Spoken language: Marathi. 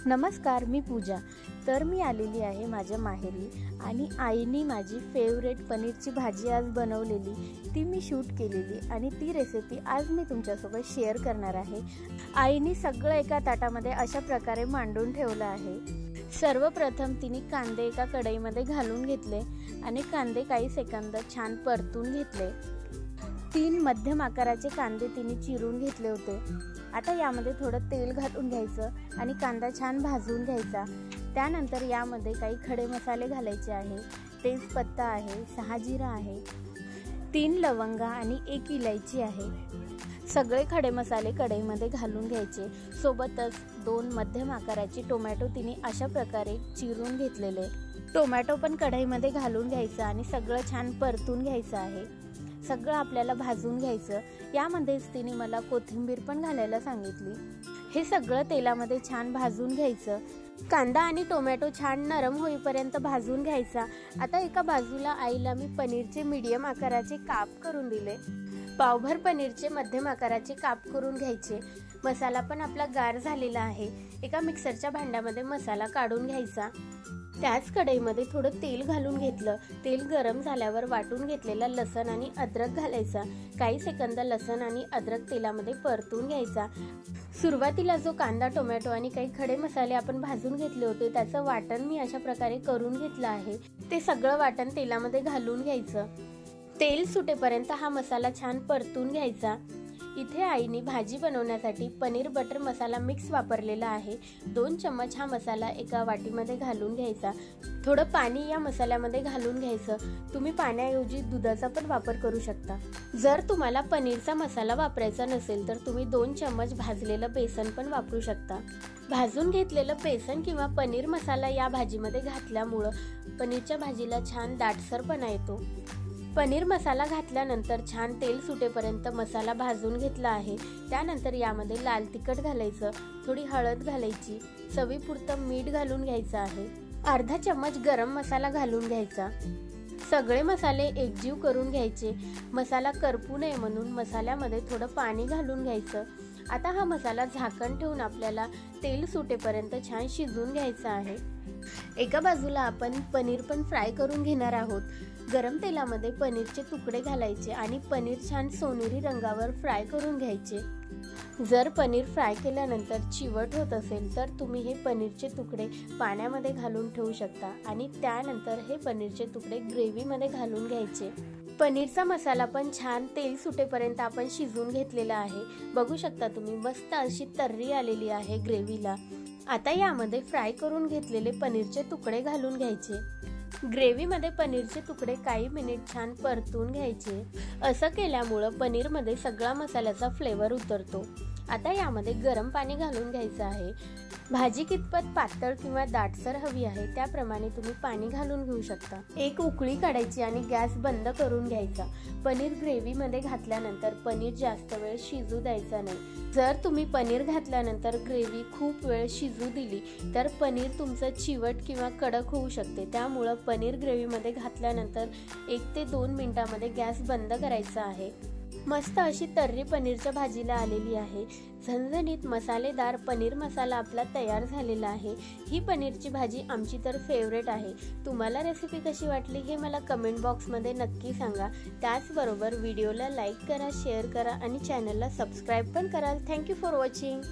नमस्कार, मी पूजा। तर मी आलेली आहे माझ्या माहेरी आणि आईने माझी फेवरेट पनीरची भाजी आज बनवलेली, ती मी शूट केलेली आणि ती रेसिपी आज मी तुमच्यासोबत शेअर करणार आहे। आईने सगळं एका ताटामध्ये अशा प्रकारे मांडून ठेवलं आहे। सर्वप्रथम तिने कांदे एका कढईमध्ये घालून घेतले आणि कांदे काही सेकंद छान परतून घेतले। 3 मध्यम आकाराचे कांदे तिने चिरून घेतले होते। आता यामध्ये थोडं तेल घालून घ्यायचं आणि कांदा छान भाजून घ्यायचा। त्यानंतर यामध्ये काही खडे मसाले घालायचे आहे। तेजपत्ता आहे, 6 जिरा आहे, 3 लवंगा आणि 1 इलायची आहे। सगळे खडे मसाले कढईमध्ये घालून घ्यायचे। सोबतच 2 मध्यम आकाराचे टोमॅटो तिने अशा प्रकारे चिरून घेतलेले। टोमॅटो पण कढईमध्ये घालून घ्यायचं आणि सगळं छान परतून घ्यायचं आहे। सगळं आपल्याला भाजून घ्यायचं। यामध्येच तिने मला कोथिंबीर पण घालायला सांगितली। हे सगळं तेलामध्ये छान भाजून घ्यायचं। कांदा आणि टोमॅटो छान नरम होईपर्यंत भाजून घ्यायचा। आता एका बाजूला आईला मी पनीरचे मीडियम आकाराचे काप करून दिले। पावभर पनीरचे मध्यम आकाराचे काप करून घ्यायचे। मसाला पण आपला गार झालेला आहे। एका मिक्सरच्या भांड्यामध्ये मसाला काढून घ्यायचा। त्याच कढईमध्ये थोडं तेल घालून घेतलं। तेल गरम झाल्यावर वाटून घेतलेला लसण आणि अद्रक घालायचा। काही सेकंद लसण आणि अद्रक तेलामध्ये परतून घ्यायचा। सुरुवातीला जो कांदा, टोमॅटो आणि काही खडे मसाले आपण भाजून घेतले होते त्याचं वाटण मी अशा प्रकारे करून घेतलं आहे। ते सगळं वाटण तेलामध्ये घालून घ्यायचं। तेल सुटेपर्यंत हा मसाला छान परतून घ्यायचा। इथे आईने भाजी बनवण्यासाठी पनीर बटर मसाला मिक्स वापरलेला आहे। 2 चम्मच हा मसाला एका वाटीमध्ये घालून घ्यायचा। थोडं पाणी या मसाल्यामध्ये घालून घ्यायचं। तुम्ही पाण्याऐवजी दुधाचा पण वापर करू शकता। जर तुम्हाला पनीरचा मसाला वापरायचा नसेल तर तुम्ही 2 चम्मच भाजलेलं बेसन पण वापरू शकता। भाजून घेतलेलं बेसन किंवा पनीर मसाला या भाजीमध्ये घातल्यामुळं पनीरच्या भाजीला छान दाटसरपणा येतो। पनीर मसाला घातल्यानंतर छान तेल सुटेपर्यंत मसाला भाजून घेतला आहे। त्यानंतर यामध्ये लाल तिखट घालायचं, थोडी हळद घालायची, चवीपुरतं मीठ घालून घ्यायचं आहे। अर्धा चम्मच गरम मसाला घालून घ्यायचा। सगळे मसाले एकजीव करून घ्यायचे। मसाला करपू नये म्हणून मसाल्यामध्ये थोडं पाणी घालून घ्यायचं। आता हा मसाला झाकण ठेवून आपल्याला तेल सुटेपर्यंत छान शिजवून घ्यायचा आहे। एका बाजूला आपण पनीर पण फ्राय करून घेणार आहोत। गरम तेलामध्ये पनीरचे तुकडे घालायचे आणि पनीर छान सोनेरी रंगावर फ्राय करून घ्यायचे। जर पनीर फ्राय केल्यानंतर चिवट होत असेल तर तुम्ही हे पनीरचे तुकडे पाण्यामध्ये घालून ठेवू शकता आणि त्यानंतर हे पनीरचे तुकडे ग्रेव्हीमध्ये घालून घ्यायचे। पनीरचा मसाला पण छान तेल सुटेपर्यंत आपण शिजवून घेतलेला आहे। बघू शकता तुम्ही, मस्त अशी तर्री आलेली आहे ग्रेव्हीला। आता यामध्ये फ्राय करून घेतलेले पनीरचे तुकडे घालून घ्यायचे। ग्रेव्हीमध्ये पनीरचे तुकडे काही मिनिट छान परतून घ्यायचे। असं केल्यामुळं पनीरमध्ये सगळा मसाल्याचा फ्लेवर उतरतो। आता यामध्ये गरम पाणी घालून घ्यायचं आहे। भाजी कितपत पातळ किंवा दाटसर हवी आहे त्याप्रमाणे तुम्ही पाणी घालून घेऊ शकता। एक उकळी काढायची आणि गॅस बंद करून घ्यायचा। पनीर ग्रेव्हीमध्ये घातल्यानंतर पनीर जास्त वेळ शिजू द्यायचा नाही। जर तुम्ही पनीर घातल्यानंतर ग्रेव्ही खूप वेळ शिजू दिली तर पनीर तुमचं चिवट किंवा कडक होऊ शकते। त्यामुळं पनीर ग्रेव्हीमध्ये घातल्यानंतर 1 ते 2 मिनिटांमध्ये गॅस बंद करायचा आहे। मस्त अशी तर्री पनीरच्या भाजीला आलेली आहे। झणझणीत मसालेदार पनीर मसाला आपला तयार झालेला आहे। ही पनीरची भाजी आमची तर फेवरेट आहे। तुम्हाला रेसिपी कशी वाटली हे मला कमेंट बॉक्समध्ये नक्की सांगा। त्याचबरोबर व्हिडिओला लाईक करा, शेअर करा आणि चॅनलला सबस्क्राईब पण करा। Thank you for watching.